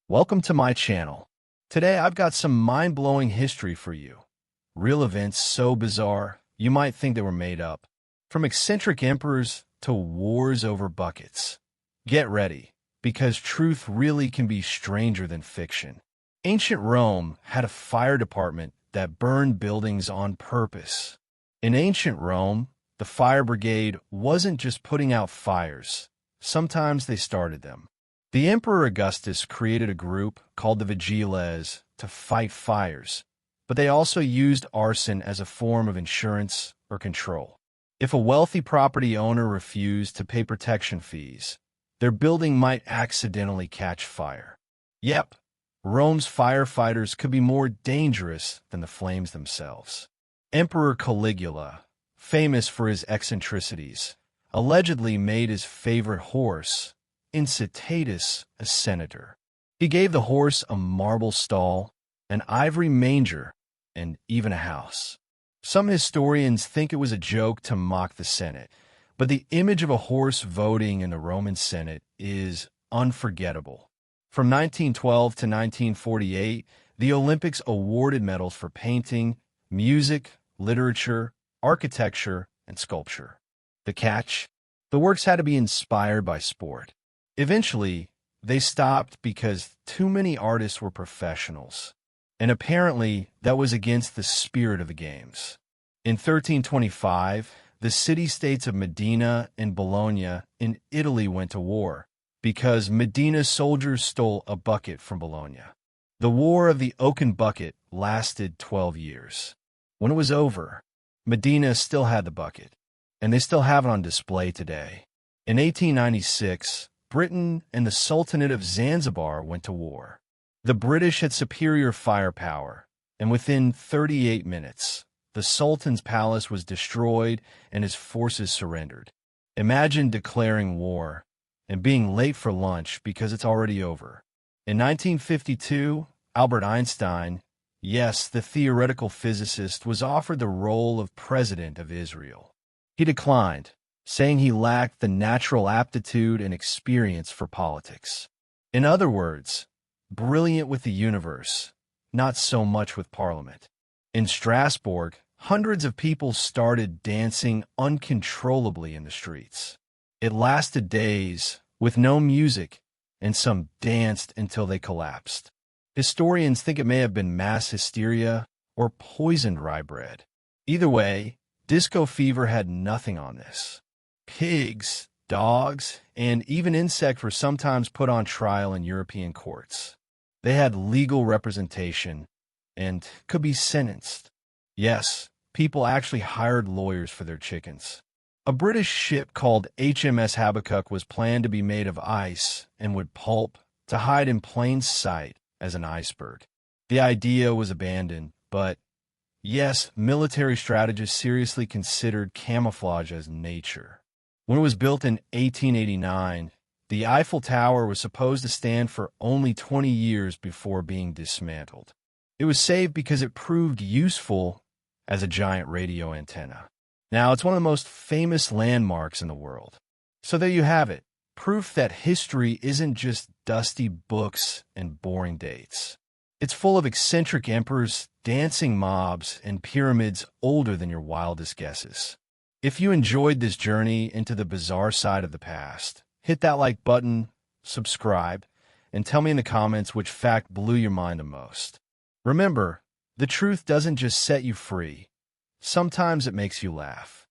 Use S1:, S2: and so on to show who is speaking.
S1: Welcome to my channel. Today I've got some mind-blowing history for you. Real events so bizarre, you might think they were made up. From eccentric emperors to wars over buckets. Get ready, because truth really can be stranger than fiction. Ancient Rome had a fire department that burned buildings on purpose. In ancient Rome, the fire brigade wasn't just putting out fires. Sometimes they started them. The Emperor Augustus created a group called the Vigiles to fight fires, but they also used arson as a form of insurance or control. If a wealthy property owner refused to pay protection fees, their building might accidentally catch fire. Yep, Rome's firefighters could be more dangerous than the flames themselves. Emperor Caligula, famous for his eccentricities, allegedly made his favorite horse, Incitatus, a senator. He gave the horse a marble stall, an ivory manger, and even a house. Some historians think it was a joke to mock the Senate, but the image of a horse voting in the Roman Senate is unforgettable. From 1912 to 1948, the Olympics awarded medals for painting, music, literature, architecture, and sculpture. The catch? The works had to be inspired by sport. Eventually, they stopped because too many artists were professionals, and apparently that was against the spirit of the games. In 1325, the city-states of Medina and Bologna in Italy went to war because Medina's soldiers stole a bucket from Bologna. The War of the Oaken Bucket lasted 12 years. When it was over, Medina still had the bucket, and they still have it on display today. In 1896, Britain and the Sultanate of Zanzibar went to war. The British had superior firepower, and within 38 minutes, the Sultan's palace was destroyed and his forces surrendered. Imagine declaring war and being late for lunch because it's already over. In 1952, Albert Einstein, yes, the theoretical physicist, was offered the role of president of Israel. He declined, saying he lacked the natural aptitude and experience for politics. In other words, brilliant with the universe, not so much with Parliament. In Strasbourg, hundreds of people started dancing uncontrollably in the streets. It lasted days, with no music, and some danced until they collapsed. Historians think it may have been mass hysteria or poisoned rye bread. Either way, disco fever had nothing on this. Pigs, dogs, and even insects were sometimes put on trial in European courts. They had legal representation and could be sentenced. Yes, people actually hired lawyers for their chickens. A British ship called HMS Habakkuk was planned to be made of ice and would pulp to hide in plain sight as an iceberg. The idea was abandoned, but yes, military strategists seriously considered camouflage as nature. When it was built in 1889, the Eiffel Tower was supposed to stand for only 20 years before being dismantled. It was saved because it proved useful as a giant radio antenna. Now, it's one of the most famous landmarks in the world. So there you have it, proof that history isn't just dusty books and boring dates. It's full of eccentric emperors, dancing mobs, and pyramids older than your wildest guesses. If you enjoyed this journey into the bizarre side of the past, hit that like button, subscribe, and tell me in the comments which fact blew your mind the most. Remember, the truth doesn't just set you free. Sometimes it makes you laugh.